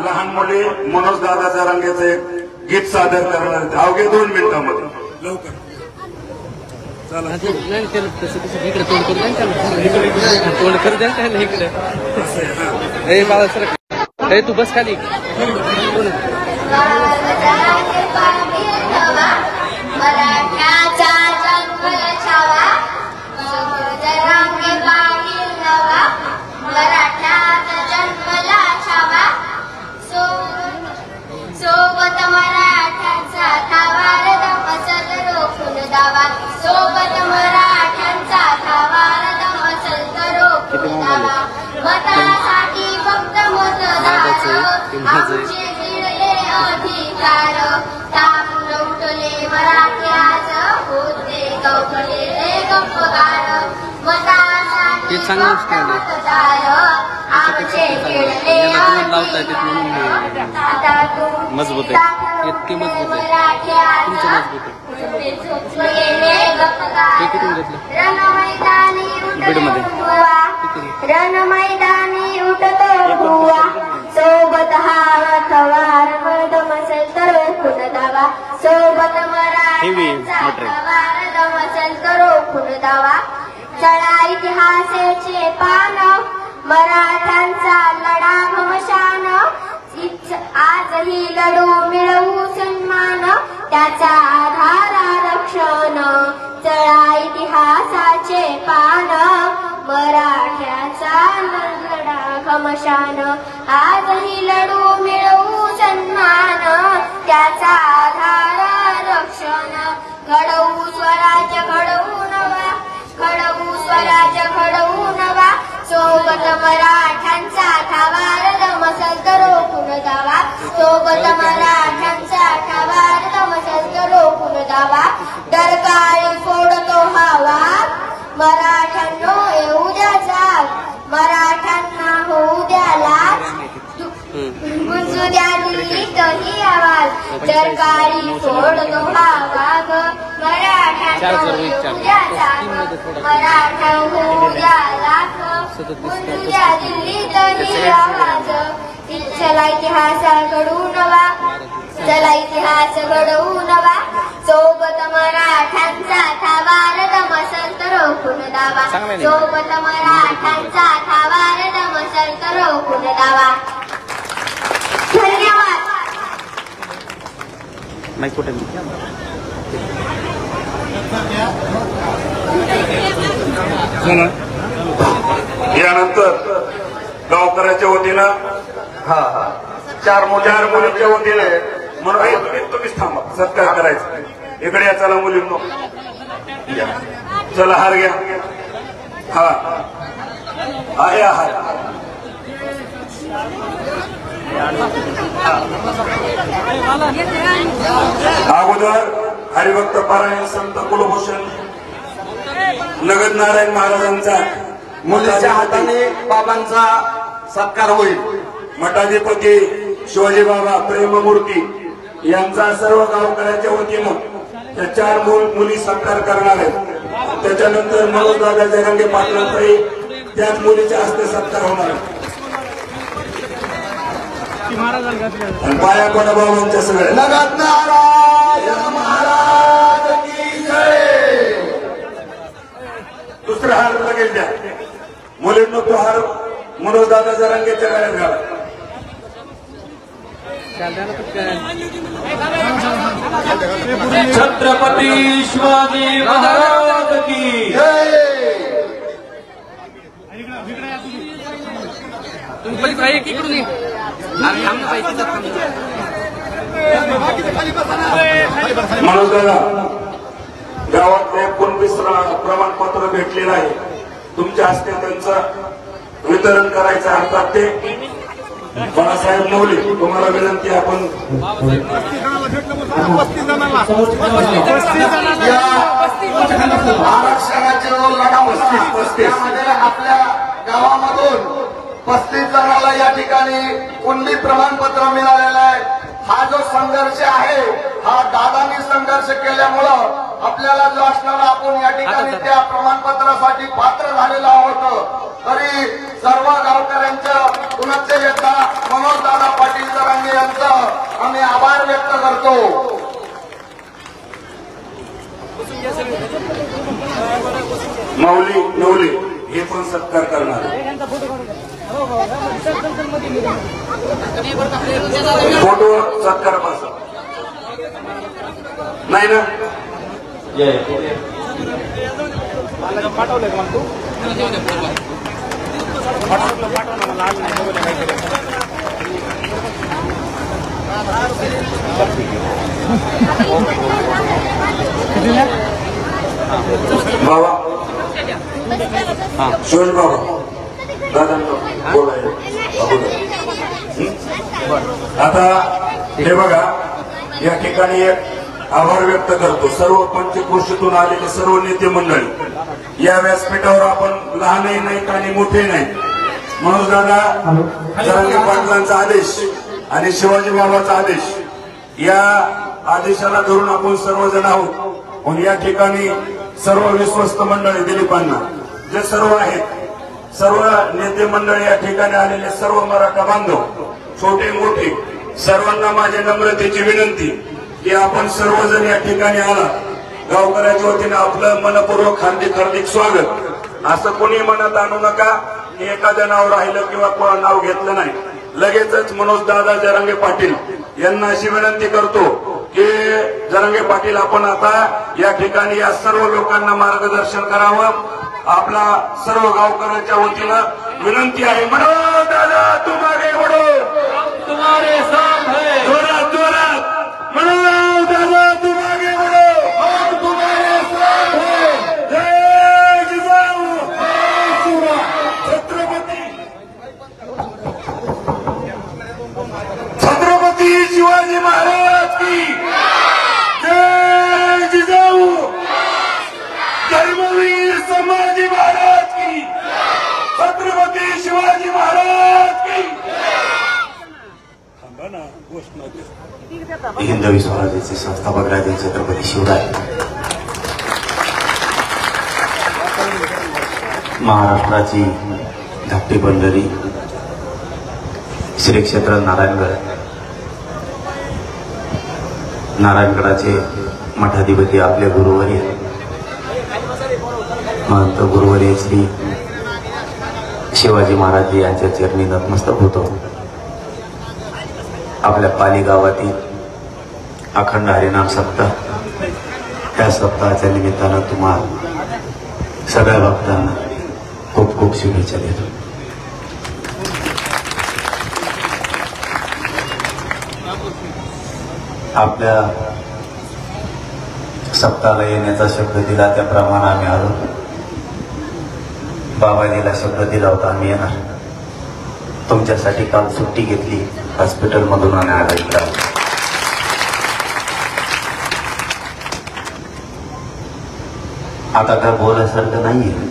लहान मुली मनोज दादा जरांगेचे गीत सादर करणार आहेत अवघे 2 मिनिटांमध्ये लवकर चला इकडे तोंड करू द्या तोंड करू द्या काय इकडे बाबा सर तू बस खाली सोबत मराठ्यांचा थावार दमसल रोखून दावा सोबत मराठ्यांचा थावार दमसल रोखून दावा मतासाठी फक्त मतदार आमचे गिळले अधिकार तापून उठले मराठी आज होते गपले गपगार मतासाठी फक्त मतदार आमचे गिळले मजबूत आहे इतकी मजबूत आहे तुमचं मजबूत आहे किती घेतलं बीडमध्ये रण मैदानी उठतो हुआ सोबत हावा थवार दमसल तर रोखून दावा सोबत मराठ्यांचा थवार दमसल तर रोखून दावा चढा इतिहासाचे पान मराठ्यांचा लढा घमशान आजही लढू मिळवू सन्मान त्याचा आधार आरक्षण चढा इतिहासाचे पान मराठ्याचा लढा घमशान आजही लढू मिळवू सन्मान त्याचा आधार आरक्षण घडवू स्वराज्य घडवू नवा घडवू स्वराज्य घडवू नवा सोबत मराठ्यांचा थावार दमसल तर रोखून दावा सोबत मराठ्यांचा थावार दमसल तर रोखून दावा डरकाळी फोडतो हवा मराठ्यांनो येऊ द्या जाग मराठ्यांना होऊ द्या लाज गुंजू द्या दिल्लीतही आवाज डरकाळी फोडतो हवा मराठ्यांना येऊ द्या जाग मराठा होऊ द्या लाज गुंजू द्या दिल्लीतही आवाज चला इतिहास घडवू नवा चला इतिहास घडवू नवा सोबत मराठ्यांचा थावार दमसल तर रोखून दावा सोबत मराठ्यांचा थावार दमसल तर रोखून दावा धन्यवाद माईक कुठे यानंतर गावकऱ्याच्या वतीनं चार मुलींच्या वतीने म्हणून तुम्हीच थांबा सत्कार करायचा इकडे या चला मुलींनो चला हार घ्या हा हार अगोदर हरिभक्त पारायण संत कुलभूषण नगद नारायण महाराजांचा मुलीच्या हाताने बाबांचा सत्कार होईल मठाधिपती शिवाजी बाबा प्रेममूर्ती यांचा सर्व गावकऱ्याच्या वतीनं त्या 4 मुली सत्कार करणार आहेत त्याच्यानंतर मनोज दादा जरांगे पाटलांकडे त्याच मुलीच्या हस्ते सत्कार होणार आहे पाया पडा बाबांच्या सगळ्या नगद नारायण महाराज की जय दुसरा हार लगेच द्या मुलींनो तो हार मनोज दादा जरांगेच्या गळ्यात घाला छत्रपती शिवाजी महाराज की जय तुम्ही पहिले इकडून मनोज दादा गावातले 19 प्रमाणपत्र भेटलेलं आहे तुमच्या हस्ते त्यांचं वितरण करायचं अर्थात ते बाळासाहेब मौली तुम्हाला विनंती आपण आरक्षणाचे लढा 35 आपल्या गावामधून 35 जणांना या ठिकाणी कुंडली प्रमाणपत्र मिळालेलं आहे हा जो संघर्ष आहे हा दादांनी संघर्ष केल्यामुळं आपल्याला जो असणारा आपण या ठिकाणी त्या प्रमाणपत्रासाठी पात्र झालेलो आहोत तरी सर्व गावकऱ्यांच्या पुनश्च एकदा मनोजदादा पाटील जरांगे यांचा आम्ही आभार व्यक्त करतो. माऊली नवले हे पण सत्कार करणार. फोटो सत्कार पासा नाही ना. बाबा शिवाजी बाबा दादा बोलायला आता हे बघा या ठिकाणी एक आभार व्यक्त करतो सर्व पंचक्रोशीतून आलेले सर्व नेते मंडळी. या व्यासपीठावर आपण लहानही नाहीत आणि मोठे नाही. मनोज दादा जरांगे पाटलांचा आदेश आणि शिवाजी बाबाचा आदेश या आदेशाला धरून आपण सर्वजण आहोत. पण या ठिकाणी सर्व विश्वस्त मंडळी दिलीपांना जे सर्व आहेत सर्व नेते मंडळी या ठिकाणी आलेले सर्व मराठा बांधव छोटे मोठे सर्वांना माझ्या नम्रतेची विनंती की आपण सर्वजण या ठिकाणी आला. गावकऱ्याच्या वतीने आपलं मनपूर्वक हार्दिक स्वागत. असं कोणी मनात आणू नका की एखाद्या नाव राहिलं किंवा कोणा नाव घेतलं नाही. लगेचच मनोज दादा जरांगे पाटील यांना अशी विनंती करतो की जरांगे पाटील आपण आता या ठिकाणी या सर्व लोकांना मार्गदर्शन करावं. आपला सर्व गावकऱ्यांच्या वतीनं विनंती आहे. मनोज दादा तू मागे वळो, तुम्हारे साथ है. जोरात जोरात मनोज दादा तू मागे वळो, हम तुम्हारे साथ है. जय जिजाऊ, जय शिवराय. छत्रपती शिवाजी महाराज की जय. जिजाऊ धर्मवीर संभाजी महाराज की. छत्रपती शिवाजी महाराज की. हिंदवी स्वराज्याचे संस्थापक राजे छत्रपती शिवराय महाराष्ट्राची धाकटी पंढरी श्री क्षेत्र नारायणगड. नारायणगडाचे मठाधिपती आपले गुरुवर्य महंत गुरुवर्य श्री शिवाजी महाराज यांच्या चरणी नतमस्तक होतो. आपल्या पाली गावातील अखंड हरिनाम सप्ताह या सप्ताहाच्या निमित्तानं तुम्हाला सगळ्या भक्तांना खूप खूप शुभेच्छा देतो. आपल्या सप्ताहाला येण्याचा शब्द दिला त्याप्रमाणे आम्ही आलो. बाबाजीला शब्द दिला होता आम्ही येणार. तुमच्यासाठी काल सुट्टी घेतली हॉस्पिटलमधून आणि आला इकडं. आता काय बोलायसारखं नाहीये.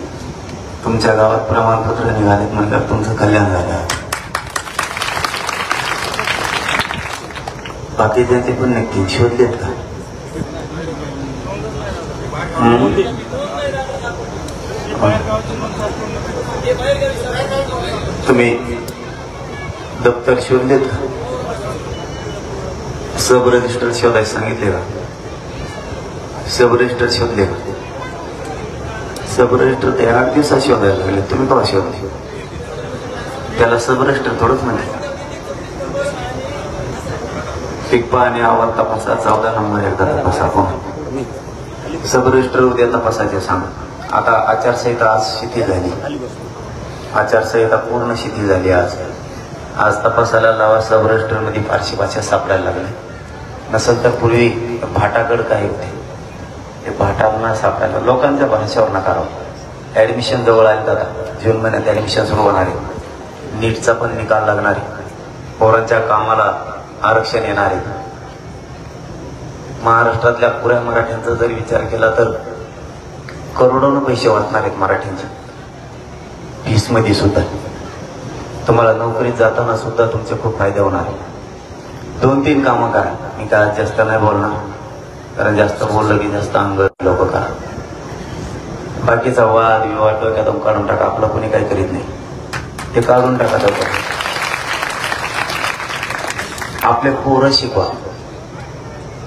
तुमच्या गावात प्रमाणपत्र निघालेत म्हणल्यावर तुमचं कल्याण झालं. बाकी त्यांचे पण नक्की शोधलेत का? तुम्ही दप्तर शोधलेत का? सब रजिस्टर शोधायला सांगितले का? सब रजिस्टर शोधले का? सब रजिस्टर ते 8 दिवसात शोधायला लागले. तुम्ही केव्हा शोधले? त्याला सब रजिस्टर थोडंच म्हणजे पिकपा आणि अहवाल तपासा 14 नंबर एकदा तपासा. कोण सब रजिस्टर उद्या तपासायचे सांग. आता आचारसंहिता आज शिथिल झाली. आचारसंहिता पूर्ण शिथिल झाली. आज तपासाला लावा. सब रजिस्टर मध्ये फारशी भाषा सापडायला लागली. नसेल तर पूर्वी भाटागड काय होते ते भाटांना सापडायला लोकांच्या भाषेवर नकारावं. ऍडमिशन जवळ आले दादा. जून महिन्यात ऍडमिशन सुरू होणार आहे. नीटचा पण निकाल लागणार आहे. पोरांच्या कामाला आरक्षण येणार आहे. महाराष्ट्रातल्या पुऱ्या मराठ्यांचा जर विचार केला तर करोडोनं पैसे वाचणार आहेत मराठ्यांचे फीस मध्ये सुद्धा. तुम्हाला नोकरीत जाताना सुद्धा तुमचे खूप फायदे होणार आहे. 2-3 कामं करा. मी काय जास्त नाही बोलणार कारण जास्त बोललं की जास्त अंग लोक करा. बाकीचा वाद विवाद डोक्यातून काढून टाका. आपलं कोणी काही करीत नाही ते काढून टाका. आपले पोरं शिकवा.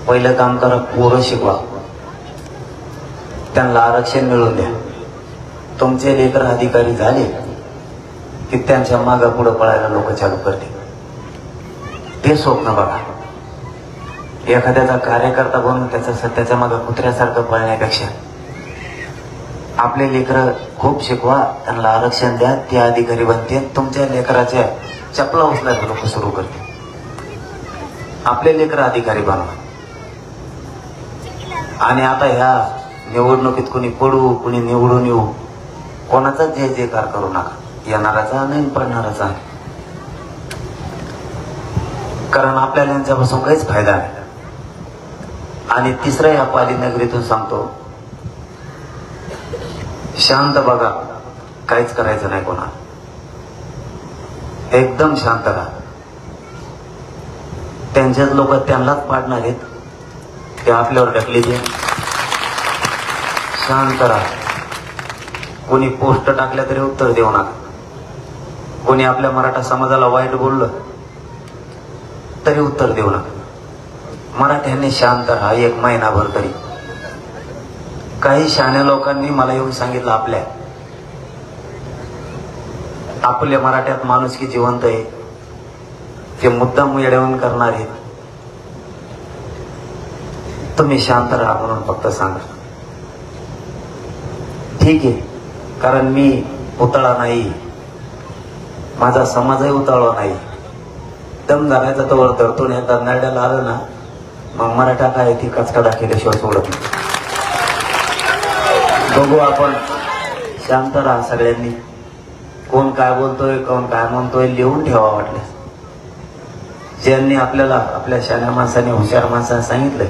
पहिलं काम करा, पोरं शिकवा, त्यांना आरक्षण मिळवून द्या. तुमचे लेकर अधिकारी झाले की त्यांच्या मागे पुढे पळायला लोक चालू करतील. ते स्वप्न बघा. एखाद्याचा कार्यकर्ता बनून त्याच्या मागे कुत्र्यासारखं पळण्यापेक्षा आपले लेकर खूप शिकवा, त्यांना आरक्षण द्या, ते अधिकारी बनते. तुमच्या लेकराच्या चपला उचलायला लोक सुरू करते. आपले लेकर अधिकारी बनवा. आणि आता ह्या निवडणुकीत कुणी पडू कुणी निवडून येऊ, कोणाचा जय जयकार करू नका. येणाराचा नाही, पडणाराचा नाही. कारण आपल्याला यांच्यापासून काहीच फायदा नाही. आणि तिसरं या पाली नगरीतून सांगतो, शांत बघा, काहीच करायचं नाही कोणाला. एकदम शांत राहा. त्यांचेच लोक त्यांनाच पाडणार आहेत, ते आपल्यावर ढकली दे. शांत राहा. कोणी पोस्ट टाकल्या तरी उत्तर देऊ नका. कोणी आपल्या मराठा समाजाला वाईट बोललं तरी उत्तर देऊ नका. मराठ्यांनी शांत राहा 1 महिनाभर तरी. काही शहाण्या लोकांनी मला येऊन सांगितलं, आपल्या मराठ्यात माणुसकी जिवंत आहे, ते मुद्दाम येडवून करणार आहेत. तुम्ही शांत राहा म्हणून फक्त सांगा. ठीक आहे, कारण मी उताळा नाही, माझा समाजही उताळवा नाही. दम धरायचा तर वर धरतो, नाही तर नरड्याला आलं ना मग मराठा काय ती कचकाडा केल्याशिवाय सोडत नाही. बघू आपण. शांत राहा सगळ्यांनी. कोण काय बोलतोय, कोण काय म्हणतोय लिहून ठेवा वाटल्यास. ज्यांनी आपल्याला, आपल्या शाण्या माणसाने, हुशार माणसाने सांगितलंय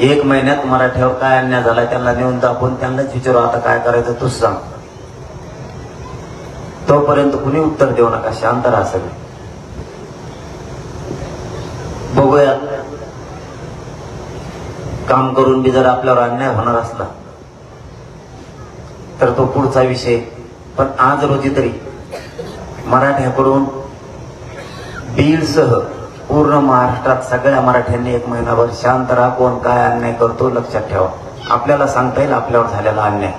1 महिन्यात मराठ्यावर काय अन्याय झाला त्यांना नेऊन दाखवून त्यांनाच विचारू आता काय करायचं तूच सांग. तोपर्यंत कुणी उत्तर देऊ नका. शांत राहा सगळे. बघूया, काम करून बी जर आपल्यावर अन्याय होणार असला तर तो पुढचा विषय. पण आज रोजी तरी मराठ्याकडून बीडसह पूर्ण महाराष्ट्रात सगळ्या मराठ्यांनी 1 महिनाभर शांत राहा. कोण काय अन्याय करतो लक्षात ठेवा. आपल्याला सांगता येईल आपल्यावर झालेला अन्याय.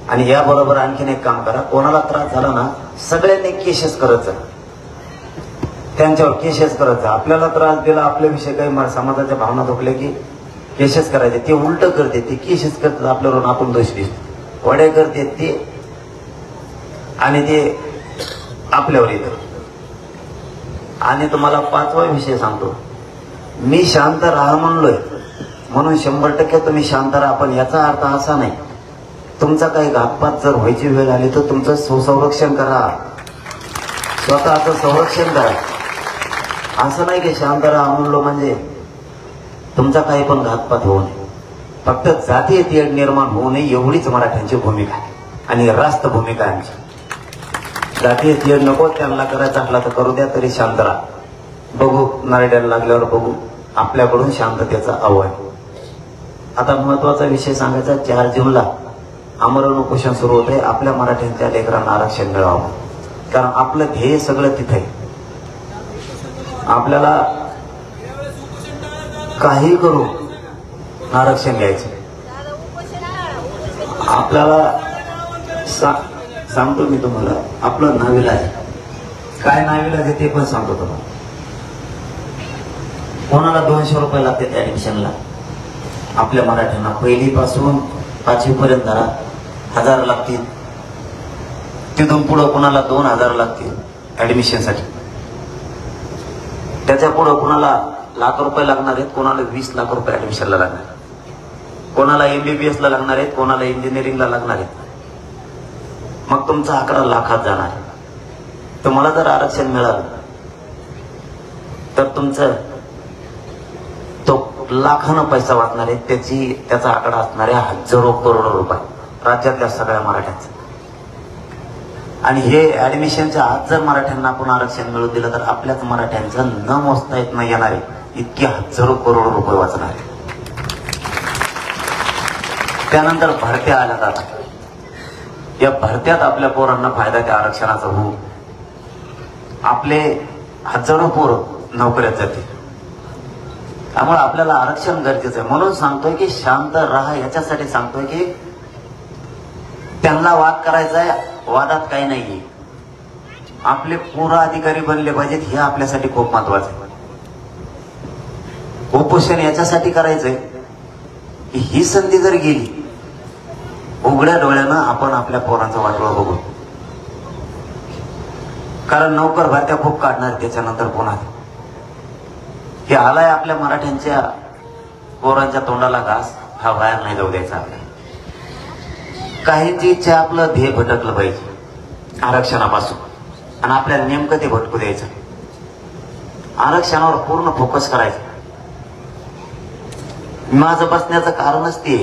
आणि याबरोबर आणखीन एक काम करा, कोणाला त्रास झाला ना सगळ्यांनी केसेस करत जा, त्यांच्यावर केसेस करत जा. आपल्याला त्रास दिला, आपल्याविषयी काही समाजाच्या भावना दुखल्या की केसेस करायचे. ते उलट करते, ते केसेस करतात आपल्यावरून, आपण दोष दिसतो. वडे करते ते आणि ते आपल्यावर येतं. आणि तुम्हाला 5वा विषय सांगतो, मी शांत राहा म्हणलोय म्हणून 100% तुम्ही शांत राहा. पण याचा अर्थ असा नाही तुमचा काही घातपात जर व्हायची वेळ आली तर तुमचं संरक्षण करा, स्वतःचं संरक्षण करा. असं नाही की शांत राहा म्हणलो म्हणजे तुमचा काही पण घातपात होऊ नये. फक्त जातीय तेढ निर्माण होऊ नये एवढीच मराठ्यांची भूमिका आहे आणि रास्त भूमिका आहे आमची. जातीय तेढ नको, त्यांना करायचा असला तर करू द्या, तरी शांत राहा. बघू नारड्याला लागल्यावर बघू. आपल्याकडून शांततेचा आव्हान. आता महत्वाचा विषय सांगायचा, 4 जूनला आमरण उपोषण सुरू होत आहे. आपल्या मराठ्यांच्या लेकरांना आरक्षण मिळावं, कारण आपलं ध्येय सगळं तिथे आहे. आपल्याला काही करू आरक्षण घ्यायचं. आपल्याला सांगतो मी तुम्हाला, आपलं नाविलाज आहे. काय नाविलाज आहे ते पण सांगतो तुम्हाला. कोणाला 200 रुपये लागतात ऍडमिशनला, आपल्या मराठ्यांना 1ली पासून 5वी पर्यंत धरा 1000 लागतील. तिथून पुढं कोणाला 2000 लागतील ऍडमिशनसाठी. त्याच्या पुढं कोणाला लाख रुपये लागणार आहेत, कोणाला 20 लाख रुपये ऍडमिशनला लागणार, कोणाला MBBS ला लागणार आहेत, कोणाला इंजिनिअरिंगला लागणार आहेत. मग तुमचा आकडा लाखात जाणार आहे. तुम्हाला जर आरक्षण मिळालं तर तुमचं तो लाखानं पैसा वाचणार आहे. त्याचा आकडा असणार आहे हजारो करोडो रुपये राज्यातल्या सगळ्या मराठ्यांचा. आणि हे ऍडमिशनच्या आज जर मराठ्यांना आपण आरक्षण मिळवून दिलं तर आपल्याच मराठ्यांचं न मोजता येत न येणारे इतके हजारो करोडो रुपये वाचणार आहे. त्यानंतर भरत्या आल्या जातात. या भरत्यात आपल्या पोरांना फायदा त्या आरक्षणाचा होऊ. आपले हजारो पोरं नोकऱ्यात जातील. त्यामुळे आपल्याला आरक्षण गरजेचं आहे. म्हणून सांगतोय की शांत राहा, याच्यासाठी सांगतोय की त्यांना वाद करायचा आहे, वादात काही नाहीये. आपले पूर्ण अधिकारी बनले पाहिजेत, हे आपल्यासाठी खूप महत्वाचं आहे. उपोषण याच्यासाठी करायचंय की ही संधी जर गेली, उघड्या डोळ्यानं आपण आपल्या पोरांचा वाटोळा बघू. कारण नोकर भरत्या खूप काढणार त्याच्यानंतर पुन्हा हे आलाय आपल्या मराठ्यांच्या पोरांच्या तोंडाला घास, हा बाहेर नाही जाऊ द्यायचा आपल्याला. काहींची इच्छा, आपलं ध्येय भटकलं पाहिजे आरक्षणापासून, आणि आपल्याला नेमकं ते भटकू द्यायचं. आरक्षणावर पूर्ण फोकस करायचा. माझं बसण्याचं कारणच ते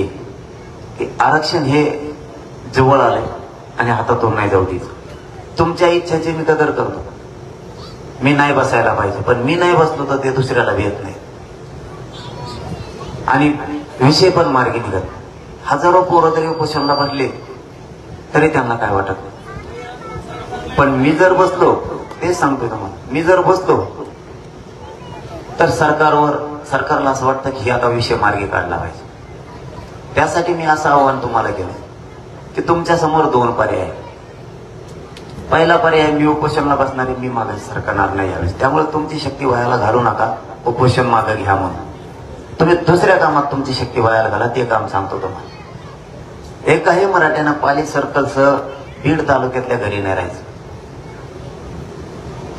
की आरक्षण हे जवळ आलंय आणि हातातून नाही जाऊ द्यायचं. तुमच्या इच्छाची मी कदर करतो. मी नाही बसायला पाहिजे, पण मी नाही बसलो तर ते दुसऱ्याला येत नाही आणि विषय पण मार्गी निघत. हजारो पोरं तरी उपोषणला बसले तरी त्यांना काय वाटत नाही. पण मी जर बसलो, ते सांगतो तुम्हाला, मी जर बसलो तर सरकारला असं वाटतं की आता विषय मार्गी काढला पाहिजे. त्यासाठी मी असं आव्हान तुम्हाला केलं की तुमच्या समोर दोन पर्याय आहेत. पहिला पर्याय, मी उपोषणला बसणारे, मी मागे सरकारणार नाही यावेळेस. त्यामुळे तुमची शक्ती वायाला घालू नका, उपोषण मागे घ्या म्हणून. तुम्ही दुसऱ्या कामात तुमची शक्ती वायाला घाला, ते काम सांगतो तुम्हाला. एकाही मराठ्यानं पाली सर्कलसह बीड तालुक्यातल्या घरी नाही राहायचं.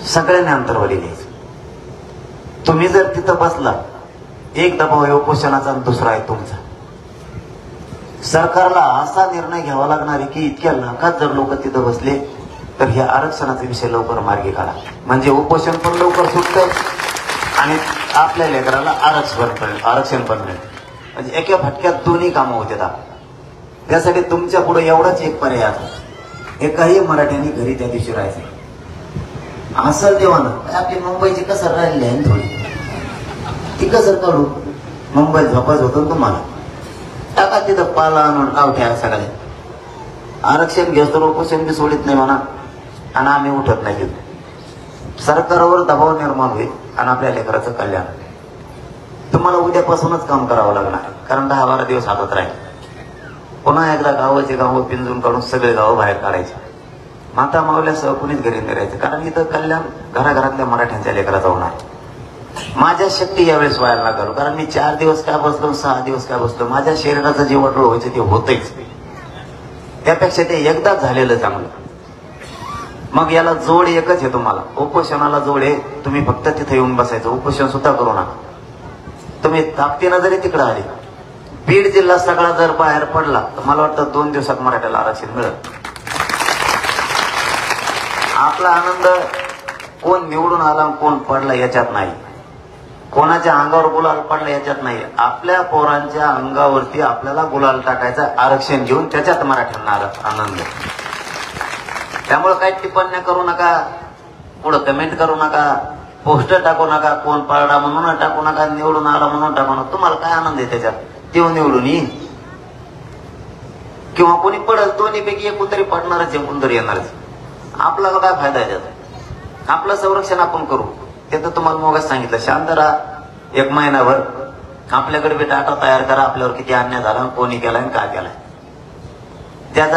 सगळ्यांनी अंतरवाली घ्यायचं. तुम्ही जर तिथं बसला, एक दबाव आहे उपोषणाचा आणि दुसरा आहे तुमचा. सरकारला असा निर्णय घ्यावा लागणार आहे की इतक्या लाखात जर लोक तिथं बसले तर ह्या आरक्षणाचा विषय लवकर मार्गी काढा, म्हणजे उपोषण पण लवकर सुटतं आणि आपल्या लेकराला आरक्षण पण मिळेल. म्हणजे एका फटक्यात दोन्ही कामं होतात. त्यासाठी तुमच्या पुढे एवढाच एक पर्याय आहे, एकाही मराठ्यांनी घरी त्या दिवशी राहायचं. असं देवानं आपली मुंबईची कसर राहिली आहे थोडी, ती कसर काढू. मुंबईत झोपाच होतं तुम्हाला, टाका तिथं पाला आणून गावठ्या सगळ्या. आरक्षण घेस तर उपोषण बी सोडित नाही म्हणा आणि आम्ही उठत नाही. सरकारवर दबाव निर्माण होईल आणि आपल्या लेकराचं कल्याण. तुम्हाला उद्यापासूनच काम करावं लागणार, कारण 10-12 दिवस हातात राहील. पुन्हा एकदा गावाचे गावं पिंजून काढून सगळे गावं बाहेर काढायचे. माता मावल्यासह कुणीच घरी नाही राहायचं, कारण इथं कल्याण घराघरातल्या मराठ्यांच्या लेकराचा होणार. माझ्या शक्ती यावेळेस व्हायला ना घालू, कारण मी 4 दिवस काय बसलो, 6 दिवस काय बसलो, माझ्या शरीराचं जे वाटोळ व्हायचं ते होतच. त्यापेक्षा ते एकदाच झालेलं चांगलं. मग याला जोड एकच आहे तुम्हाला, उपोषणाला जोड आहे. तुम्ही फक्त तिथे येऊन बसायचं, उपोषण सुद्धा करू नका. तुम्ही ताकदीनं जरी तिकडे आले, बीड जिल्हा सगळा जर बाहेर पडला तर मला वाटतं 2 दिवसात मराठ्याला आरक्षण मिळत. आपला आनंद कोण निवडून आला कोण पडला याच्यात नाही, कोणाच्या अंगावर गुलाल पडला याच्यात नाही. आपल्या पोरांच्या अंगावरती आपल्याला गुलाल टाकायचा, आरक्षण घेऊन, त्याच्यात मराठ्यांना आनंद. त्यामुळे काही टिप्पण्या करू नका, पुढे कमेंट करू नका, पोस्टर टाकू नका, कोण पडला म्हणून टाकू नका, निवडून आला म्हणून टाकू नका. तुम्हाला काय आनंद आहे त्याच्यात? तेव्हा निवडून येईन किंवा कोणी पडल, दोन्हीपैकी एकूण तरी पडणारच, एकूण तरी येणारच. आपल्याला काय फायदा आहे त्याचा? आपलं संरक्षण आपण करू. ते तर तुम्हाला मगच सांगितलं. शांत राहा 1 महिनाभर. आपल्याकडे बी डाटा तयार करा, आपल्यावर किती अन्याय झाला, कोणी केलाय आणि काय केलाय. ज्या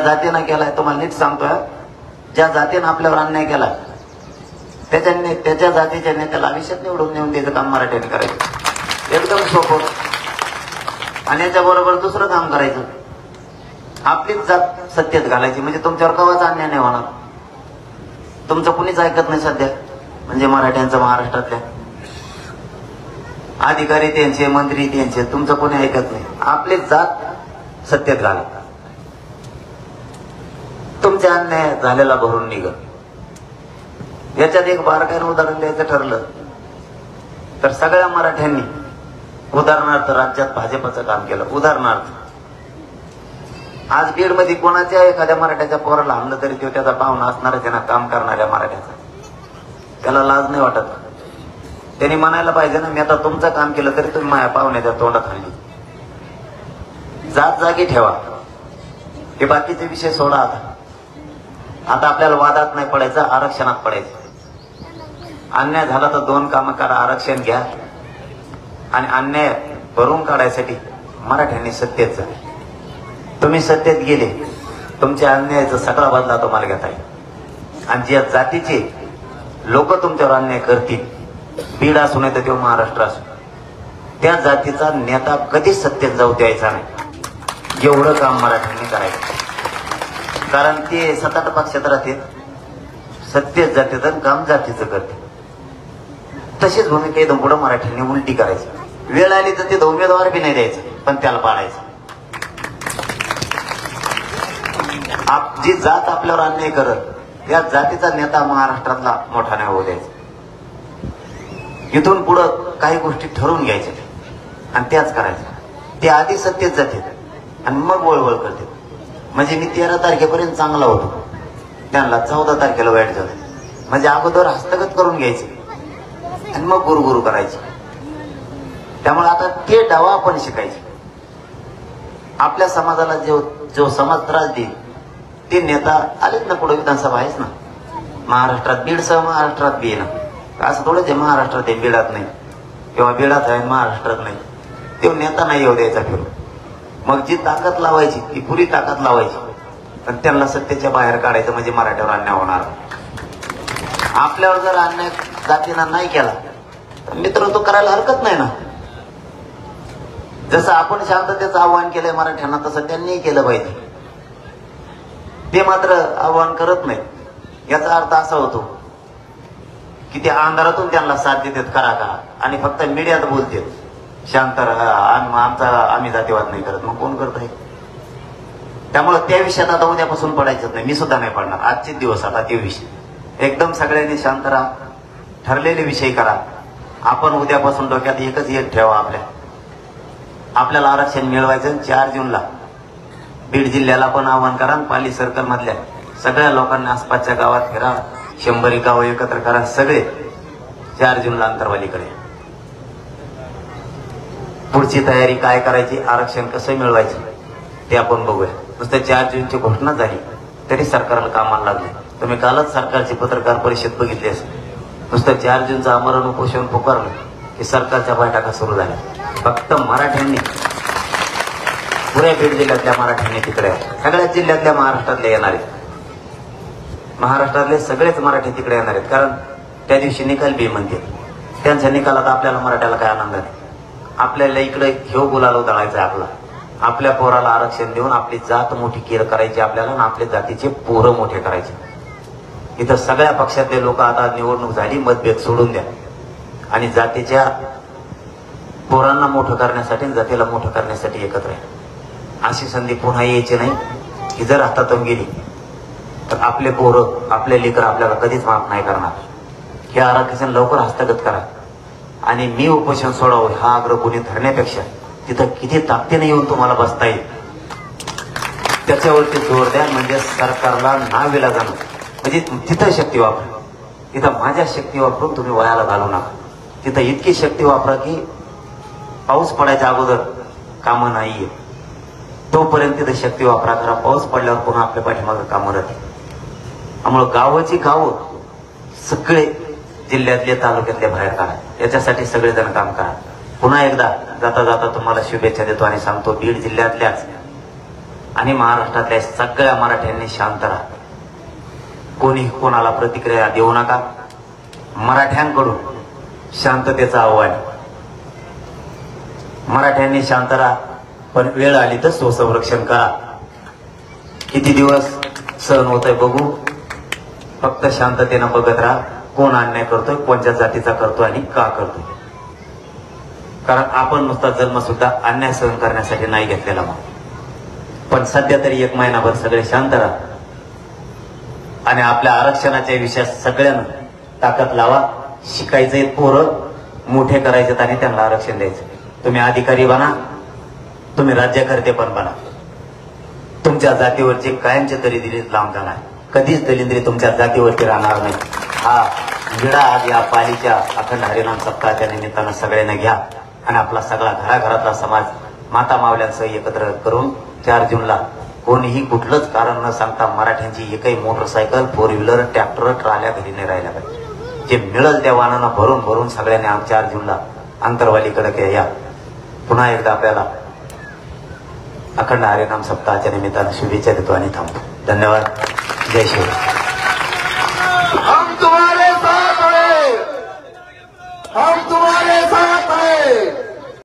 जातीनं केलाय तुम्हाला नीट सांगतोय, ज्या जातीनं आपल्यावर अन्याय केला त्याच्या जातीच्या नेत्याला आयुष्यात निवडून नेऊन द्यायचं काम मराठ्यांनी करायचं. एकदम सोपं. आणि याच्या बरोबर दुसरं काम करायचं, आपलीच जात सत्तेत घालायची, म्हणजे तुमच्यावर कवाच अन्याय नाही होणार. तुमचं कुणीच ऐकत नाही सध्या, म्हणजे मराठ्यांचं महाराष्ट्रातल्या अधिकारी त्यांचे, मंत्री त्यांचे, तुमचं कोणी ऐकत नाही. आपलीच जात सत्तेत घाला, तुमच्या अन्याय झालेला भरून निघत. याच्यात एक बारकाईनं उदाहरण द्यायचं ठरलं तर सगळ्या मराठ्यांनी, उदाहरणार्थ राज्यात भाजपचं काम केलं. उदाहरणार्थ आज बीड मध्ये कोणाच्या एखाद्या मराठ्याच्या पोराला आणलं तरी तो त्याचा पाहुणा असणारा, त्यांना काम करणाऱ्या मराठ्याचा, त्याला लाज नाही वाटत. त्यांनी म्हणायला पाहिजे ना, मी आता तुमचं काम केलं तरी तुम्ही माझ्या पाहुण्याच्या तोंडात हल्ली. जात जागी ठेवा. हे बाकीचे विषय सोडा. आता आपल्याला वादात नाही पडायचं, आरक्षणात पडायचं. अन्याय झाला तर 2 कामं करा, आरक्षण घ्या आणि अन्याय भरून काढायसाठी मराठ्यांनी सत्तेत जा. तुम्ही सत्तेत गेले, तुमच्या अन्यायाचा सगळा बदला तुम्हाला घेता येईल. आणि ज्या जातीचे लोक तुमच्यावर अन्याय करतील, बीड असू नाही तर तो महाराष्ट्र असू, त्या जातीचा नेता कधीच सत्तेत जाऊ द्यायचा नाही. एवढं काम मराठ्यांनी करायचं. कारण ते 7-8 पक्षात राहते, सत्तेत जाते तर काम जातीचं करते. तशीच भूमिका इथून पुढे मराठ्यांनी उलटी करायची. वेळ आली तर ते उमेदवार बी नाही द्यायचं, पण त्याला पाडायचं. जी जात आपल्यावर अन्याय करत, त्या जातीचा नेता महाराष्ट्रातला मोठा नाही होऊ द्यायचा. इथून पुढं काही गोष्टी ठरवून घ्यायच्या आणि त्याच करायच्या. ते आधी सत्तेत जाते आणि मग वळवळ करते. म्हणजे मी 13 तारखेपर्यंत चांगला होतो, त्यांना 14 तारखेला वाईट झालं. म्हणजे अगोदर हस्तगत करून घ्यायचे आणि मग गुरु करायचे. त्यामुळे आता ते डावा आपण शिकायचे. आपल्या समाजाला जो समाज त्रास देईल ते नेता आलेच ना पुढे. विधानसभा आहेच ना महाराष्ट्रात, बीडसह महाराष्ट्रात बी आहे ना. असं थोडंच आहे महाराष्ट्रात आहे बीडात नाही, किंवा बीडात आहे महाराष्ट्रात नाही. तो नेता नाही येऊ द्यायचा फिरून. मग जी ताकद लावायची ती पुरी ताकद लावायची, पण त्यांना सत्तेच्या बाहेर काढायचं. म्हणजे मराठ्यावर अन्याय होणार. आपल्यावर जर अन्याय जातीनं नाही केला तर मित्र तो करायला हरकत नाही ना. जसं आपण शांततेचं आव्हान केलंय मराठ्यांना, तसं त्यांनीही केलं पाहिजे. ते मात्र आव्हान करत नाही. याचा अर्थ असा होतो की ते अंधारातून त्यांना साथ देतात, करा करा, आणि फक्त मीडियात बोलतात शांत राहा, आम्ही जातीवाद नाही करत. मग कोण करत आहे? त्यामुळे त्या विषयात आता उद्यापासून पडायचंच नाही. मी सुद्धा नाही पडणार. आजचे दिवस आता ते विषय एकदम सगळ्यांनी शांत राहा, ठरलेले विषय करा. आपण उद्यापासून डोक्यात एकच एक ठेवा, आपल्याला आरक्षण मिळवायचं. 4 जूनला बीड जिल्ह्याला पण आवाहन करा. पाली सर्कल मधल्या सगळ्या लोकांना आसपासच्या गावात फिरा, 100 गावं एकत्र करा. सगळे 4 जूनला अंतरवालीकडे. पुढची तयारी काय करायची, आरक्षण कसं मिळवायचं ते आपण बघूया. नुसतं 4 जूनची घोषणा झाली तरी सरकारला कामाला लागले. तुम्ही कालच सरकारची पत्रकार परिषद बघितली असेल. नुसतं 4 जूनचं आमरण उपोषण पुकारलं की सरकारच्या बैठका सुरू झाल्या. फक्त मराठ्यांनी, पुऱ्या बीड जिल्ह्यातल्या मराठ्यांनी तिकडे, सगळ्याच जिल्ह्यातल्या महाराष्ट्रातले येणार आहेत. महाराष्ट्रातले सगळेच मराठी तिकडे येणार आहेत. कारण त्या दिवशी निकाल बी म्हणते. त्यांच्या निकालात आपल्याला मराठ्याला काय आनंद आहे? आपल्याला इकडे घेऊ गुलाल दळायचा आपला. आपल्या पोराला आरक्षण देऊन आपली जात मोठी करायची आपल्याला, आणि आपल्या जातीचे पोरं मोठे करायचे. इथं सगळ्या पक्षातले लोक आता निवडणूक झाली, मतभेद सोडून द्या आणि जातीच्या पोरांना मोठं करण्यासाठी, जातीला मोठं करण्यासाठी एकत्र आहे. अशी संधी पुन्हा यायची नाही की जर हातातून गेली तर आपले पोरं, आपले लेकर आपल्याला कधीच माफ नाही करणार. हे आरक्षण लवकर हस्तगत करा आणि मी उपोषण सोडावं हा आग्रह कोणी धरण्यापेक्षा तिथं किती ताकदीने येऊन तुम्हाला बसता येईल त्याच्यावरती जोर द्या. म्हणजे सरकारला नाविलाजानं, म्हणजे तिथं शक्ती वापरा. तिथं माझ्या शक्ती वापरून तुम्ही वयाला घालू नका. तिथं इतकी शक्ती वापरा की पाऊस पडायच्या अगोदर कामं नाहीये तोपर्यंत तिथं शक्ती वापरा करा. पाऊस पडल्यावर पुन्हा आपल्या पाठीमागं कामं राहते. त्यामुळं गावाची गावं सगळे जिल्ह्यातले, तालुक्यातले बाहेर काढा. याच्यासाठी सगळेजण काम करा. पुन्हा एकदा जाता जाता तुम्हाला शुभेच्छा देतो आणि सांगतो, बीड जिल्ह्यातल्याच आणि महाराष्ट्रातल्या सगळ्या मराठ्यांनी शांत राहा. कोणी कोणाला प्रतिक्रिया देऊ नका. मराठ्यांकडून शांततेचं आव्हान. मराठ्यांनी शांत राहा, पण वेळ आली तर स्वसंरक्षण करा. किती दिवस सहन होतंय बघू. फक्त शांततेनं बघत राहा. कोण अन्याय करतोय, कोणत्या जातीचा करतोय आणि का करतोय. कारण आपण नुसता जन्म सुद्धा अन्याय सहन करण्यासाठी नाही घेतलेला. मग पण सध्या तरी 1 महिनाभर सगळे शांत राहा आणि आपल्या आरक्षणाच्या विषयात सगळ्यांना ताकद लावा. शिकायचे पोरं मोठे करायचे आणि त्यांना आरक्षण द्यायचं. तुम्ही अधिकारी बना, तुम्ही राज्यकर्ते पण बना. तुमच्या जातीवरची कायमचे दलिंद्री लांब जाणार. कधीच दलिंद्री तुमच्या जातीवरती राहणार नाही. हा विडा आज या पालीच्या अखंड हरिनाम सप्ताहाच्या निमित्तानं सगळ्यांना घ्या आणि आपला सगळा घराघरातला समाज माता मावल्यांसह एकत्र करून 4 जूनला कोणीही कुठलंच कारण न सांगता मराठ्यांची एकही मोटरसायकल, 4 व्हीलर, ट्रॅक्टर, ट्राल्या घरी नाही राहिल्या पाहिजे. जे मिळेल त्या वाहनांना भरून भरून सगळ्यांनी 4 जूनला आंतरवालीकडे या. पुन्हा एकदा आपल्याला अखंड हरिनाम सप्ताहाच्या निमित्तानं शुभेच्छा देतो आणि थांबतो. धन्यवाद. जय शिवराय.